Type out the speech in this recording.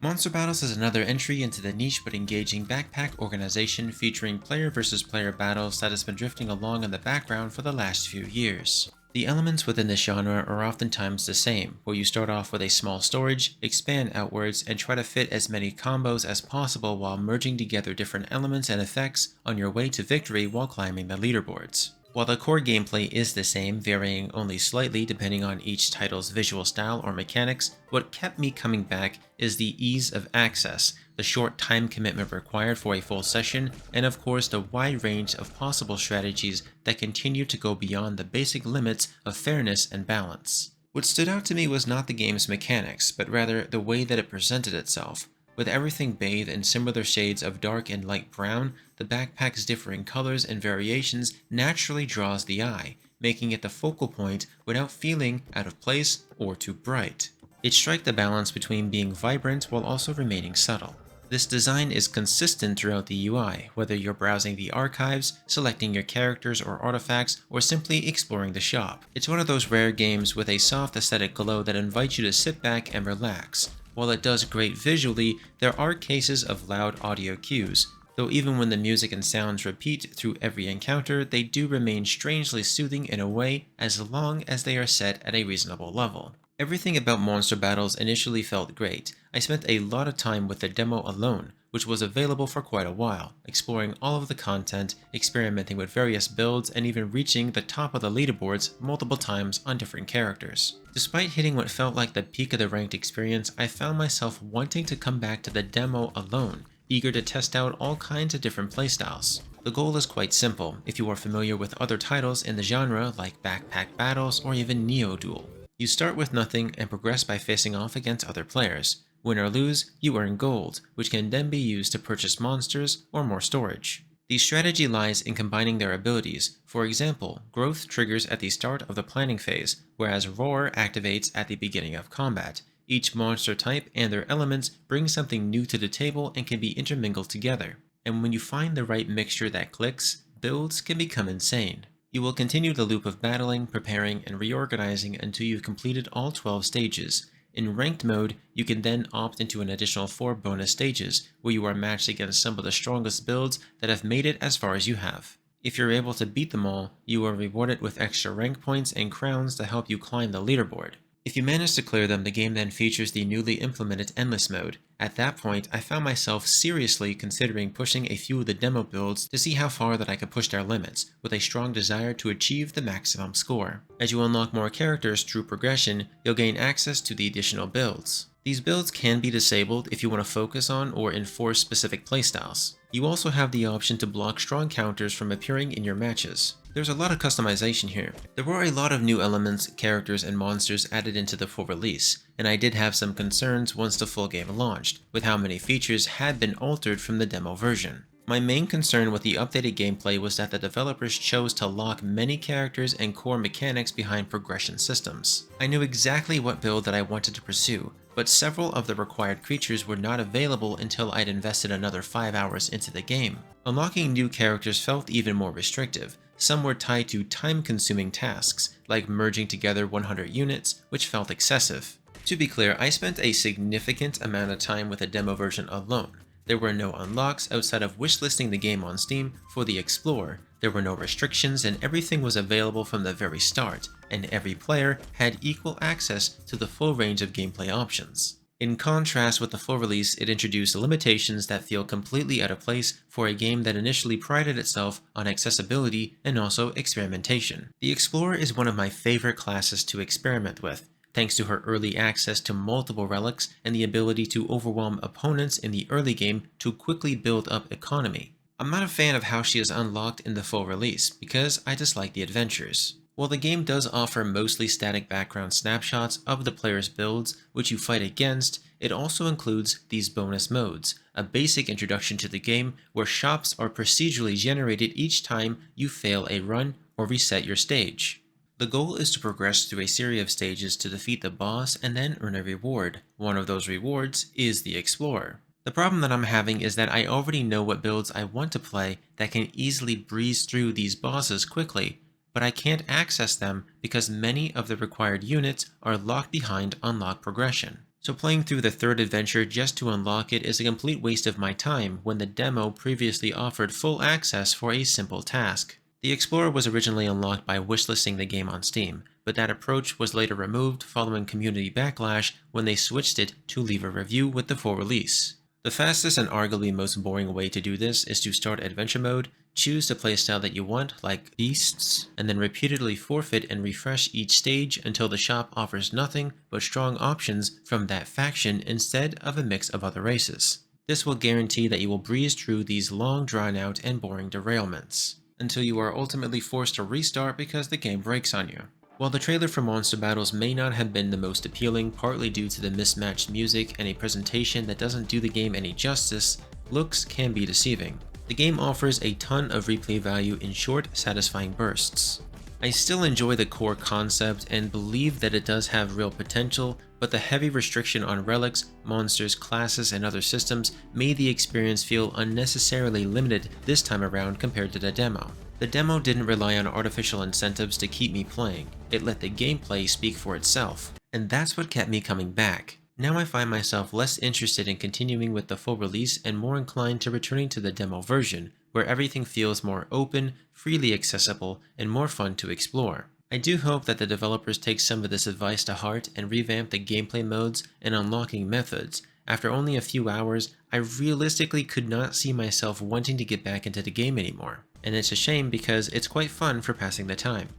Monster Battles is another entry into the niche but engaging backpack organization featuring player versus player battles that has been drifting along in the background for the last few years. The elements within this genre are oftentimes the same, where you start off with a small storage, expand outwards, and try to fit as many combos as possible while merging together different elements and effects on your way to victory while climbing the leaderboards. While the core gameplay is the same, varying only slightly depending on each title's visual style or mechanics, what kept me coming back is the ease of access, the short time commitment required for a full session, and of course the wide range of possible strategies that continue to go beyond the basic limits of fairness and balance. What stood out to me was not the game's mechanics, but rather the way that it presented itself. With everything bathed in similar shades of dark and light brown, the backpack's differing colors and variations naturally draws the eye, making it the focal point without feeling out of place or too bright. It strikes the balance between being vibrant while also remaining subtle. This design is consistent throughout the UI, whether you're browsing the archives, selecting your characters or artifacts, or simply exploring the shop. It's one of those rare games with a soft aesthetic glow that invites you to sit back and relax. While it does great visually, there are cases of loud audio cues, though even when the music and sounds repeat through every encounter, they do remain strangely soothing in a way as long as they are set at a reasonable level. Everything about Monster Battles initially felt great. I spent a lot of time with the demo alone, which was available for quite a while, exploring all of the content, experimenting with various builds, and even reaching the top of the leaderboards multiple times on different characters. Despite hitting what felt like the peak of the ranked experience, I found myself wanting to come back to the demo alone, eager to test out all kinds of different playstyles. The goal is quite simple, if you are familiar with other titles in the genre like Backpack Battles or even Neo Duel. You start with nothing and progress by facing off against other players. Win or lose, you earn gold, which can then be used to purchase monsters or more storage. The strategy lies in combining their abilities. For example, Growth triggers at the start of the planning phase, whereas Roar activates at the beginning of combat. Each monster type and their elements bring something new to the table and can be intermingled together. And when you find the right mixture that clicks, builds can become insane. You will continue the loop of battling, preparing, and reorganizing until you've completed all 12 stages. In ranked mode, you can then opt into an additional 4 bonus stages, where you are matched against some of the strongest builds that have made it as far as you have. If you're able to beat them all, you are rewarded with extra rank points and crowns to help you climb the leaderboard. If you manage to clear them, the game then features the newly implemented Endless mode. At that point, I found myself seriously considering pushing a few of the demo builds to see how far that I could push their limits, with a strong desire to achieve the maximum score. As you unlock more characters through progression, you'll gain access to the additional builds. These builds can be disabled if you want to focus on or enforce specific playstyles. You also have the option to block strong counters from appearing in your matches. There's a lot of customization here. There were a lot of new elements, characters, and monsters added into the full release, and I did have some concerns once the full game launched, with how many features had been altered from the demo version. My main concern with the updated gameplay was that the developers chose to lock many characters and core mechanics behind progression systems. I knew exactly what build that I wanted to pursue, but several of the required creatures were not available until I'd invested another 5 hours into the game. Unlocking new characters felt even more restrictive. Some were tied to time-consuming tasks, like merging together 100 units, which felt excessive. To be clear, I spent a significant amount of time with the demo version alone. There were no unlocks outside of wishlisting the game on Steam for the Explorer. There were no restrictions and everything was available from the very start, and every player had equal access to the full range of gameplay options. In contrast with the full release, it introduced limitations that feel completely out of place for a game that initially prided itself on accessibility and also experimentation. The Explorer is one of my favorite classes to experiment with, thanks to her early access to multiple relics and the ability to overwhelm opponents in the early game to quickly build up economy. I'm not a fan of how she is unlocked in the full release, because I dislike the adventures. While the game does offer mostly static background snapshots of the player's builds, which you fight against, it also includes these bonus modes, a basic introduction to the game where shops are procedurally generated each time you fail a run or reset your stage. The goal is to progress through a series of stages to defeat the boss and then earn a reward. One of those rewards is the Explorer. The problem that I'm having is that I already know what builds I want to play that can easily breeze through these bosses quickly, but I can't access them because many of the required units are locked behind unlock progression. So playing through the third adventure just to unlock it is a complete waste of my time when the demo previously offered full access for a simple task. The Explorer was originally unlocked by wishlisting the game on Steam, but that approach was later removed following community backlash when they switched it to leave a review with the full release. The fastest and arguably most boring way to do this is to start adventure mode, choose the playstyle that you want, like beasts, and then repeatedly forfeit and refresh each stage until the shop offers nothing but strong options from that faction instead of a mix of other races. This will guarantee that you will breeze through these long drawn out and boring derailments, until you are ultimately forced to restart because the game breaks on you. While the trailer for Monster Battles may not have been the most appealing, partly due to the mismatched music and a presentation that doesn't do the game any justice, looks can be deceiving. The game offers a ton of replay value in short, satisfying bursts. I still enjoy the core concept and believe that it does have real potential, but the heavy restriction on relics, monsters, classes, and other systems made the experience feel unnecessarily limited this time around compared to the demo. The demo didn't rely on artificial incentives to keep me playing, it let the gameplay speak for itself, and that's what kept me coming back. Now I find myself less interested in continuing with the full release and more inclined to returning to the demo version, where everything feels more open, freely accessible, and more fun to explore. I do hope that the developers take some of this advice to heart and revamp the gameplay modes and unlocking methods. After only a few hours, I realistically could not see myself wanting to get back into the game anymore. And it's a shame because it's quite fun for passing the time.